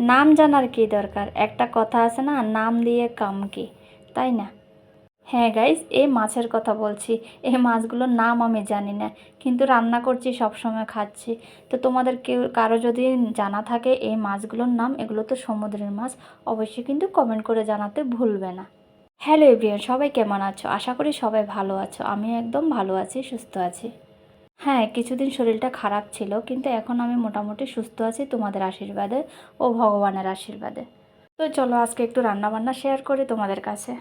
নাম জানার কি দরকার? একটা কথা আছে না, নাম দিয়ে কাম কি, তাই না? হ্যাঁ গাইস, এই মাছের কথা বলছি। এই মাছগুলোর নাম আমি জানি না, কিন্তু রান্না করছি, সব সময় খাচ্ছি। তো তোমাদের কেউ কারো যদি জানা থাকে এই মাছগুলোর নাম, এগুলো তো সমুদ্রের মাছ, অবশ্যই কিন্তু কমেন্ট করে জানাতে ভুলবে না। হ্যালো এভরিওয়ান, সবাই কেমন আছো? আশা করি সবাই ভালো আছো। আমি একদম ভালো আছি, সুস্থ আছি। হ্যাঁ, কিছুদিন শরীরটা খারাপ ছিল, কিন্তু এখন আমি মোটামুটি সুস্থ আছি তোমাদের আশীর্বাদে ও ভগবানের আশীর্বাদে। তো চলো আজকে একটু রান্নাবান্না শেয়ার করি তোমাদের কাছে।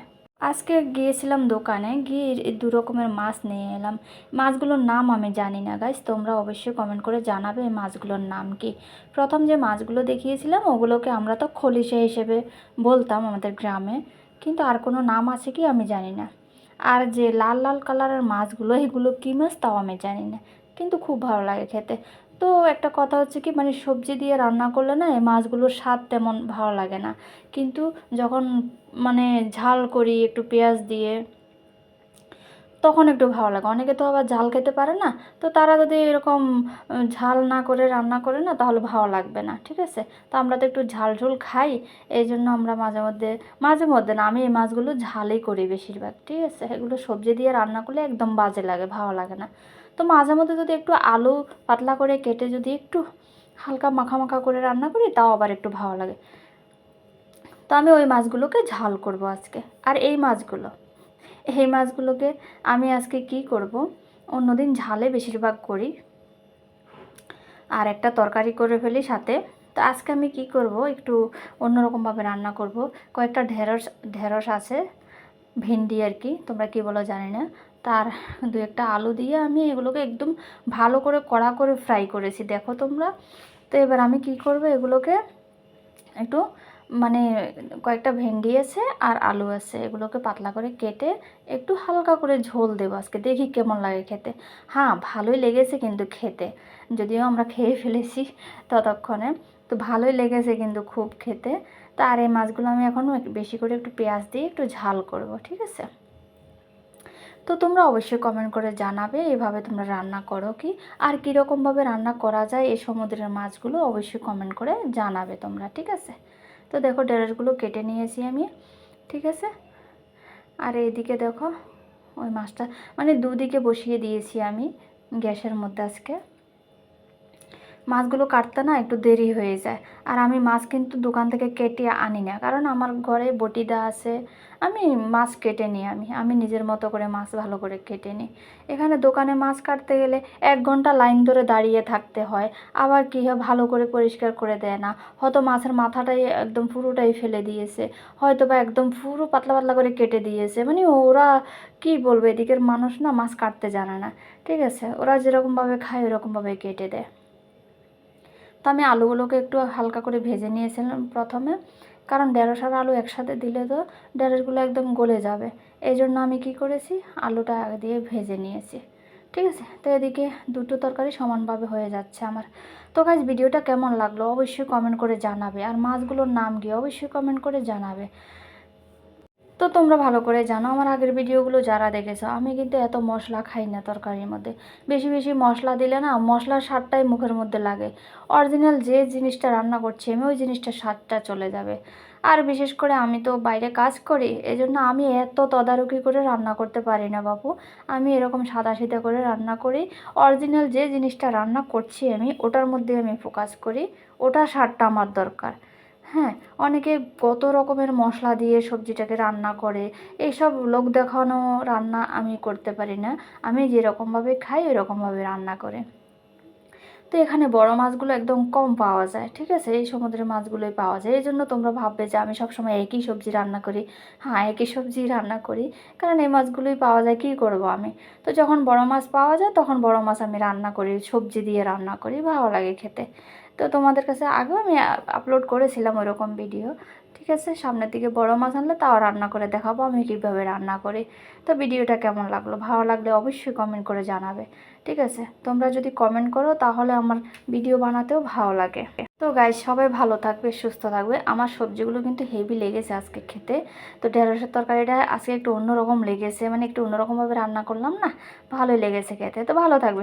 আজকে গিয়েছিলাম দোকানে, গিয়ে এই দু রকমের মাছ নিয়ে এলাম। মাছগুলোর নাম আমি জানি না গাইস, তোমরা অবশ্যই কমেন্ট করে জানাবে এই মাছগুলোর নাম কি। প্রথম যে মাছগুলো দেখিয়েছিলাম ওগুলোকে আমরা তো খলিশা হিসেবে বলতাম আমাদের গ্রামে, কিন্তু আর কোনো নাম আছে কি আমি জানি না। আর যে লাল লাল কালারের মাছগুলো, এগুলো কী মাছ তাও আমি জানি না, কিন্তু খুব ভালো লাগে খেতে। তো একটা কথা হচ্ছে কি, মানে সবজি দিয়ে রান্না করলে না এই মাছগুলোর স্বাদ তেমন ভালো লাগে না, কিন্তু যখন মানে ঝাল করি একটু পেঁয়াজ দিয়ে, তখন একটু ভালো লাগে। অনেকে তো আবার ঝাল খেতে পারে না, তো তারা যদি এরকম ঝাল না করে রান্না করে না, তাহলে ভালো লাগবে না, ঠিক আছে? তো আমরা তো একটু ঝাল ঝোল খাই, এই জন্য আমরা মাঝে মধ্যে না, আমি এই মাছগুলো ঝালই করি বেশিরভাগ, ঠিক আছে? এগুলো সবজি দিয়ে রান্না করলে একদম বাজে লাগে, ভালো লাগে না। তো মাঝে মধ্যে যদি একটু আলু পাতলা করে কেটে যদি একটু হালকা মাখা মাখা করে রান্না করি, তাও আবার একটু ভালো লাগে। তো আমি ওই মাছগুলোকে ঝাল করব আজকে। আর এই মাছগুলোকে আমি আজকে কি করব, অন্যদিন ঝালে বেশিরভাগ করি, আর একটা তরকারি করে ফেলি সাথে। তো আজকে আমি কি করব, একটু অন্যরকমভাবে রান্না করব। কয়েকটা ঢেঁড়স আছে, ভেন্ডি আর কি, তোমরা কি বলো জানি না। তার দু একটা আলু দিয়ে আমি এগুলোকে একদম ভালো করে কড়া করে ফ্রাই করেছি, দেখো তোমরা। তো এবার আমি কি করব, এগুলোকে একটু মানে কয়েকটা ভেন্ডি আছে আর আলু আছে, এগুলোকে পাতলা করে কেটে একটু হালকা করে ঝোল দেবো আজকে, দেখি কেমন লাগে খেতে। হ্যাঁ, ভালোই লেগেছে কিন্তু খেতে, যদিও আমরা খেয়ে ফেলেছি ততক্ষণে। তো ভালোই লেগেছে কিন্তু খুব খেতে। তো আর এই মাছগুলো আমি এখন বেশি করে একটু পেঁয়াজ দিয়ে একটু ঝাল করব, ঠিক আছে? তো তোমরা অবশ্যই কমেন্ট করে জানাবে এভাবে তোমরা রান্না করো কি, আর কীরকমভাবে রান্না করা যায় এই সমুদ্রের মাছগুলো, অবশ্যই কমেন্ট করে জানাবে তোমরা, ঠিক আছে? তো দেখো ঢেঁড়সগুলো কেটে নিয়েছি আমি, ঠিক আছে? আর এইদিকে দেখো ওই মাছটা মানে দুদিকে বসিয়ে দিয়েছি আমি গ্যাসের মধ্যে। আজকে মাছগুলো কাটতে না একটু দেরি হয়ে যায়, আর আমি মাছ কিন্তু দোকান থেকে কেটে আনি না, কারণ আমার ঘরে বটিদা আছে। আমি মাছ কেটে নিই, আমি নিজের মতো করে মাছ ভালো করে কেটে নিই। এখানে দোকানে মাছ কাটতে গেলে 1 ঘন্টা লাইন ধরে দাঁড়িয়ে থাকতে হয়, আবার কী হয় ভালো করে পরিষ্কার করে দেয় না, হয়তো মাছের মাথাটাই একদম পুরোটাই ফেলে দিয়েছে, হয়তো বা একদম পুরো পাতলা পাতলা করে কেটে দিয়েছে। মানে ওরা কি বলবো, এদিকের মানুষ না মাছ কাটতে জানে না, ঠিক আছে? ওরা যেরকমভাবে খায় ওরকমভাবে কেটে দেয়। তো আমি আলুগুলোকে একটু হালকা করে ভেজে নিয়েছিলাম প্রথমে, কারণ ঢেঁড়স আর আলু একসাথে দিলে তো ঢেঁড়সগুলো একদম গলে যাবে। এই জন্য আমি কি করেছি, আলুটা আগে দিয়ে ভেজে নিয়েছি, ঠিক আছে? তো এদিকে দুটো তরকারি সমানভাবে হয়ে যাচ্ছে আমার। তো গাইস, ভিডিওটা কেমন লাগলো অবশ্যই কমেন্ট করে জানাবে, আর মাছগুলোর নাম কি অবশ্যই কমেন্ট করে জানাবে। তো তোমরা ভালো করে জানো, আমার আগের ভিডিওগুলো যারা দেখেছো, আমি কিন্তু এত মশলা খাই না তরকারির মধ্যে। বেশি বেশি মশলা দিলে না মশলার স্বাদটাই মুখের মধ্যে লাগে। অরিজিনাল যে জিনিসটা রান্না করছি আমি, ওই জিনিসটার স্বাদটা চলে যাবে। আর বিশেষ করে আমি তো বাইরে কাজ করি, এজন্য আমি এত তদারকি করে রান্না করতে পারি না বাপু। আমি এরকম সাদাসিধা করে রান্না করি। অরিজিনাল যে জিনিসটা রান্না করছি আমি, ওটার মধ্যে আমি ফোকাস করি, ওটার স্বাদটা আমার দরকার। হ্যাঁ, অনেকে কত রকমের মশলা দিয়ে সবজিটাকে রান্না করে, এইসব লোক দেখানো রান্না আমি করতে পারি না। আমি যেরকমভাবে খাই ওইরকমভাবে রান্না করে। তো এখানে বড় মাছগুলো একদম কম পাওয়া যায়, ঠিক আছে? এই সমুদ্রের মাছগুলোই পাওয়া যায়, এই জন্য তোমরা ভাববে যে আমি সবসময় একই সবজি রান্না করি। হ্যাঁ, একই সবজি রান্না করি, কারণ এই মাছগুলোই পাওয়া যায়, কী করব আমি? তো যখন বড় মাছ পাওয়া যায় তখন বড় মাছ আমি রান্না করি, সবজি দিয়ে রান্না করি, ভালো লাগে খেতে। তো তোমাদের কাছে আগেও আমি আপলোড করেছিলাম ওইরকম ভিডিও, ঠিক আছে? সামনের দিকে বড় মাছ আনলে তাও রান্না করে দেখাবো আমি কীভাবে রান্না করি। তো ভিডিওটা কেমন লাগলো, ভালো লাগলে অবশ্যই কমেন্ট করে জানাবে, ঠিক আছে? তোমরা যদি কমেন্ট করো তাহলে আমার ভিডিও বানাতেও ভালো লাগে। তো গাইস, সবাই ভালো থাকবে, সুস্থ থাকবে। আমার সবজিগুলো কিন্তু হেভি লেগেছে আজকে খেতে। তো ঢেঁড়সের তরকারিটা আজকে একটু অন্যরকম লেগেছে, মানে একটু অন্যরকমভাবে রান্না করলাম না, ভালোই লেগেছে খেতে। তো ভালো থাকবে।